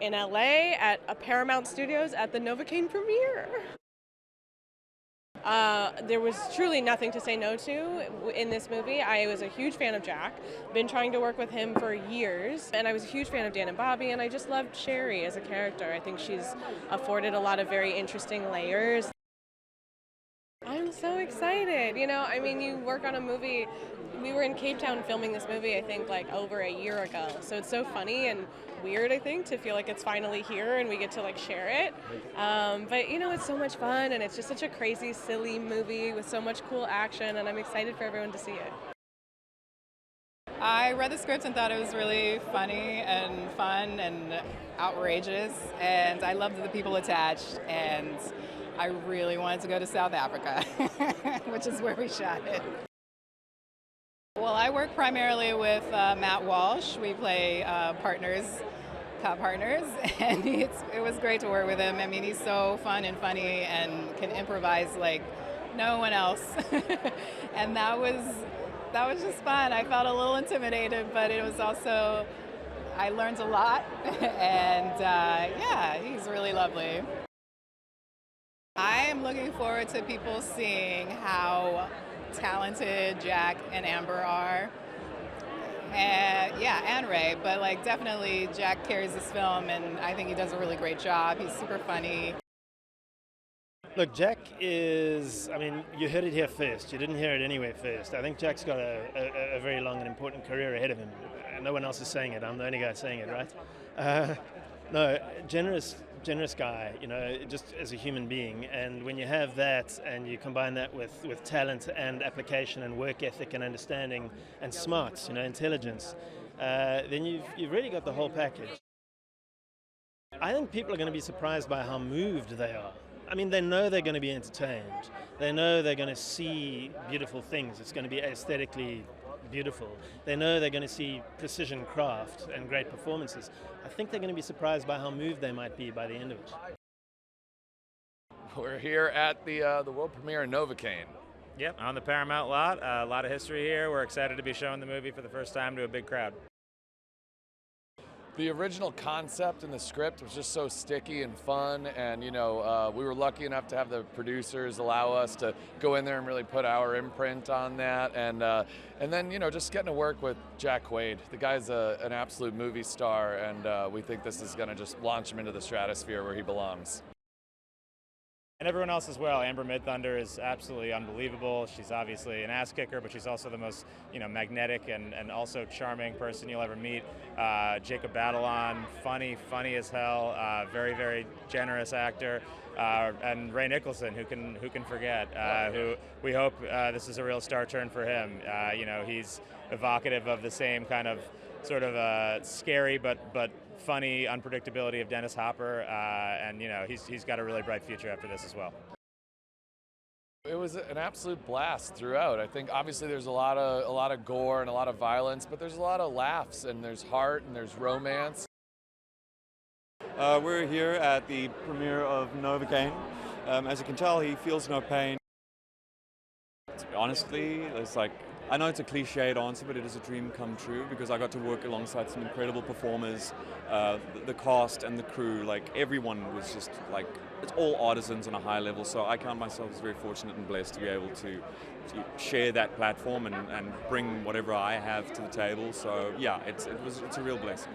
in LA at a Paramount Studios at the Novocaine premiere. There was truly nothing to say no to in this movie. I was a huge fan of Jack, been trying to work with him for years, and I was a huge fan of Dan and Bobby, and I just loved Sherry as a character. I think she's afforded a lot of very interesting layers. I'm so excited. I mean, you work on a movie. We were in Cape Town filming this movie, I think, like over a year ago. So it's so funny and weird, I think, to feel like it's finally here and we get to like share it. But it's so much fun, and it's just such a crazy, silly movie with so much cool action, and I'm excited for everyone to see it. I read the script and thought it was really funny and fun and outrageous, and I loved the people attached, and I really wanted to go to South Africa, which is where we shot it. Well, I work primarily with Matt Walsh. We play cop partners, and it was great to work with him. I mean, he's so fun and funny and can improvise like no one else. And that was just fun. I felt a little intimidated, but it was also, I learned a lot, and yeah, he's really lovely. I am looking forward to people seeing how talented Jack and Amber are. And Ray, but like definitely Jack carries this film, and I think he does a really great job. He's super funny. Look, Jack is, I mean, you heard it here first. You didn't hear it anywhere first. I think Jack's got a very long and important career ahead of him. No one else is saying it. I'm the only guy saying it, right? No, generous guy, just as a human being. And when you have that and you combine that with talent and application and work ethic and understanding and smarts, intelligence, then you've really got the whole package. I think people are going to be surprised by how moved they are. I mean, they know they're going to be entertained. They know they're going to see beautiful things. It's going to be aesthetically beautiful. They know they're going to see precision craft and great performances. I think they're going to be surprised by how moved they might be by the end of it. We're here at the world premiere in Novocaine. Yep, on the Paramount lot. A lot of history here. We're excited to be showing the movie for the first time to a big crowd. The original concept and the script was just so sticky and fun, and we were lucky enough to have the producers allow us to go in there and really put our imprint on that, and then just getting to work with Jack Quaid. The guy's an absolute movie star, and we think this is going to just launch him into the stratosphere where he belongs. And everyone else as well. Amber Midthunder is absolutely unbelievable. She's obviously an ass kicker, but she's also the most, magnetic and also charming person you'll ever meet. Jacob Batalon, funny as hell, very, very generous actor. And Ray Nicholson, who can forget, who we hope this is a real star turn for him. He's evocative of the same kind of sort of scary but funny unpredictability of Dennis Hopper, and he's got a really bright future after this as well. It was an absolute blast throughout. I think obviously there's a lot of gore and a lot of violence, but there's a lot of laughs and there's heart and there's romance. We're here at the premiere of Novocaine. As you can tell, he feels no pain. Honestly, I know it's a cliched answer, but it is a dream come true because I got to work alongside some incredible performers, the cast and the crew. Like everyone was just like, it's all artisans on a high level. So I count myself as very fortunate and blessed to be able to share that platform and bring whatever I have to the table. So yeah, it's a real blessing.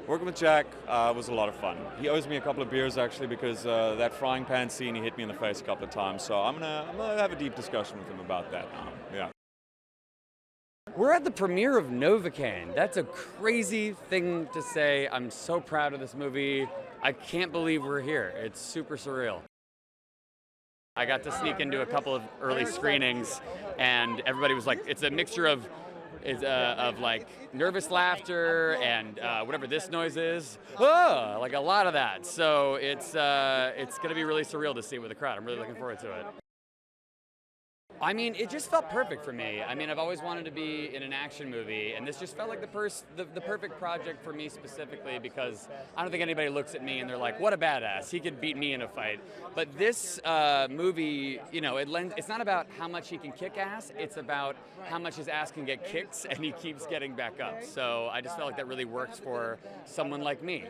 Working with Jack was a lot of fun. He owes me a couple of beers actually because that frying pan scene, he hit me in the face a couple of times. So I'm gonna have a deep discussion with him about that now. Yeah. We're at the premiere of Novocaine. That's a crazy thing to say. I'm so proud of this movie. I can't believe we're here. It's super surreal. I got to sneak into a couple of early screenings, and everybody was like, it's a mixture of like nervous laughter and whatever this noise is, like a lot of that. So it's going to be really surreal to see with the crowd. I'm really looking forward to it. I mean, it just felt perfect for me. I mean, I've always wanted to be in an action movie, and this just felt like the perfect project for me specifically, because I don't think anybody looks at me and they're like, what a badass, he could beat me in a fight. But this movie, you know, it's not about how much he can kick ass, it's about how much his ass can get kicked and he keeps getting back up. So I just felt like that really works for someone like me.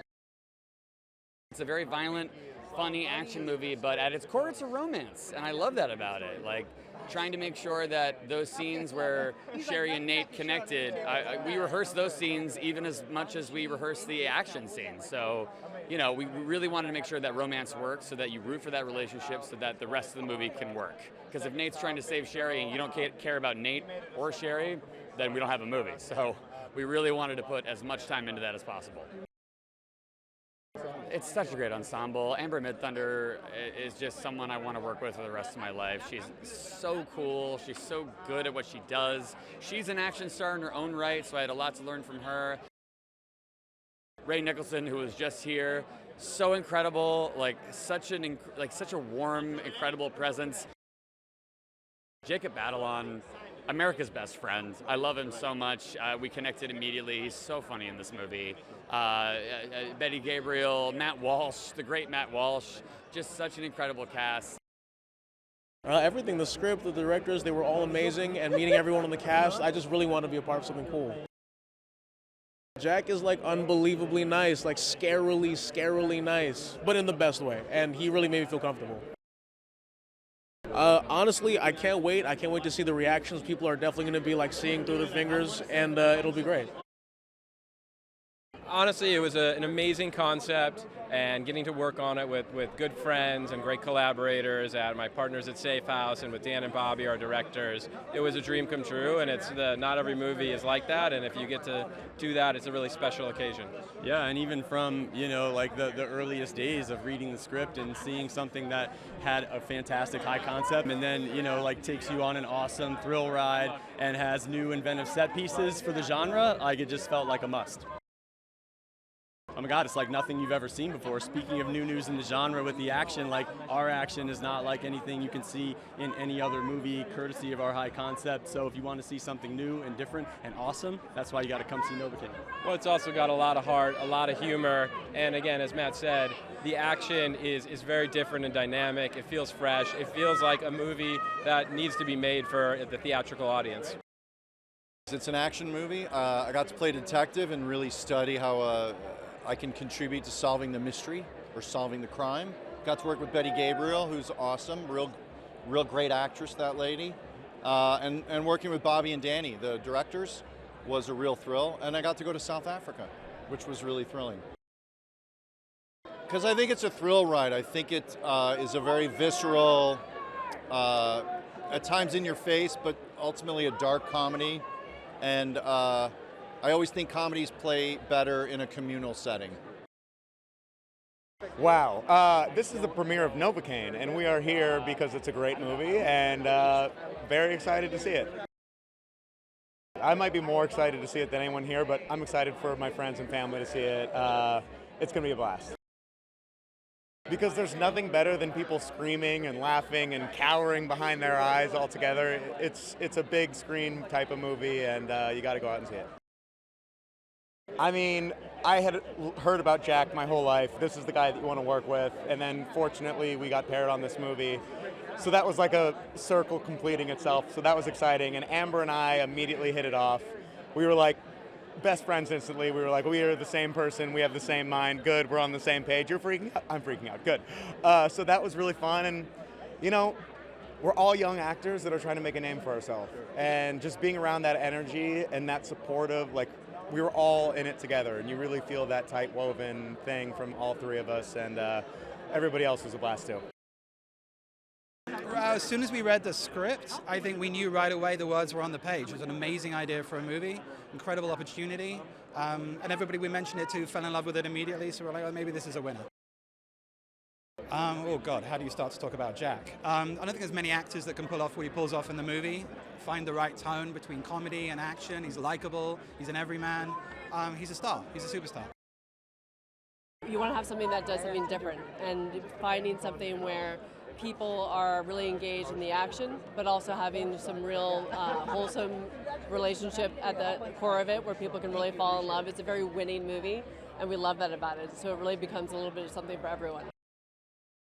It's a very violent, funny action movie, but at its core, it's a romance, and I love that about it. Like, trying to make sure that those scenes where Sherry and Nate connected, we rehearsed those scenes even as much as we rehearsed the action scenes. So, you know, we really wanted to make sure that romance works, so that you root for that relationship, so that the rest of the movie can work. Because if Nate's trying to save Sherry and you don't care about Nate or Sherry, then we don't have a movie. So we really wanted to put as much time into that as possible. It's such a great ensemble. Amber Midthunder is just someone I want to work with for the rest of my life. She's so cool. She's so good at what she does. She's an action star in her own right, so I had a lot to learn from her. Nicholson, who was just here, so incredible, like such a warm, incredible presence. Jacob Batalon, America's best friend. I love him so much. We connected immediately. He's so funny in this movie. Betty Gabriel, Matt Walsh, the great Matt Walsh. Just such an incredible cast. Everything, the script, the directors, they were all amazing, and meeting everyone on the cast, I just really wanted to be a part of something cool. Jack is like unbelievably nice, like scarily nice, but in the best way, and he really made me feel comfortable. Honestly, I can't wait. I can't wait to see the reactions. People are definitely going to be like seeing through their fingers, and it'll be great. Honestly, it was an amazing concept, and getting to work on it with good friends and great collaborators at my partners at Safe House and with Dan and Bobby, our directors. It was a dream come true, and not every movie is like that, and if you get to do that, it's a really special occasion. Yeah, and even from, you know, like the earliest days of reading the script and seeing something that had a fantastic high concept, and then, you know, like takes you on an awesome thrill ride and has new inventive set pieces for the genre, like it just felt like a must. Oh my God, it's like nothing you've ever seen before. Speaking of new news in the genre with the action, like our action is not like anything you can see in any other movie, courtesy of our high concept. So if you want to see something new and different and awesome, that's why you got to come see Novocaine. Well, it's also got a lot of heart, a lot of humor, and again, as Matt said, the action is very different and dynamic. It feels fresh. It feels like a movie that needs to be made for the theatrical audience. It's an action movie. I got to play detective and really study how I can contribute to solving the mystery or solving the crime. Got to work with Betty Gabriel, who's awesome, real great actress, that lady. And working with Bobby and Danny, the directors, was a real thrill. And I got to go to South Africa, which was really thrilling. Because I think it's a thrill ride. I think it is a very visceral, at times in your face, but ultimately a dark comedy. And I always think comedies play better in a communal setting. Wow, this is the premiere of Novocaine, and we are here because it's a great movie, and very excited to see it. I might be more excited to see it than anyone here, but I'm excited for my friends and family to see it. It's going to be a blast. Because there's nothing better than people screaming and laughing and cowering behind their eyes all together. It's a big screen type of movie, and you got to go out and see it. I mean, I had heard about Jack my whole life. This is the guy that you want to work with, and then fortunately we got paired on this movie. So that was like a circle completing itself, so that was exciting. And Amber and I immediately hit it off. We were like best friends instantly. We were like, we are the same person, we have the same mind, good, we're on the same page. You're freaking out, I'm freaking out, good. So that was really fun, and you know, we're all young actors that are trying to make a name for ourselves. And just being around that energy and that supportive, like, we were all in it together, and you really feel that tight woven thing from all three of us, and everybody else was a blast too. As soon as we read the script, I think we knew right away the words were on the page. It was an amazing idea for a movie, incredible opportunity, and everybody we mentioned it to fell in love with it immediately, so we're like, oh, maybe this is a winner. Oh God, how do you start to talk about Jack? I don't think there's many actors that can pull off what he pulls off in the movie. Find the right tone between comedy and action. He's likable. He's an everyman. He's a star. He's a superstar. You want to have something that does something different, and finding something where people are really engaged in the action, but also having some real wholesome relationship at the core of it where people can really fall in love. It's a very winning movie, and we love that about it. So it really becomes a little bit of something for everyone.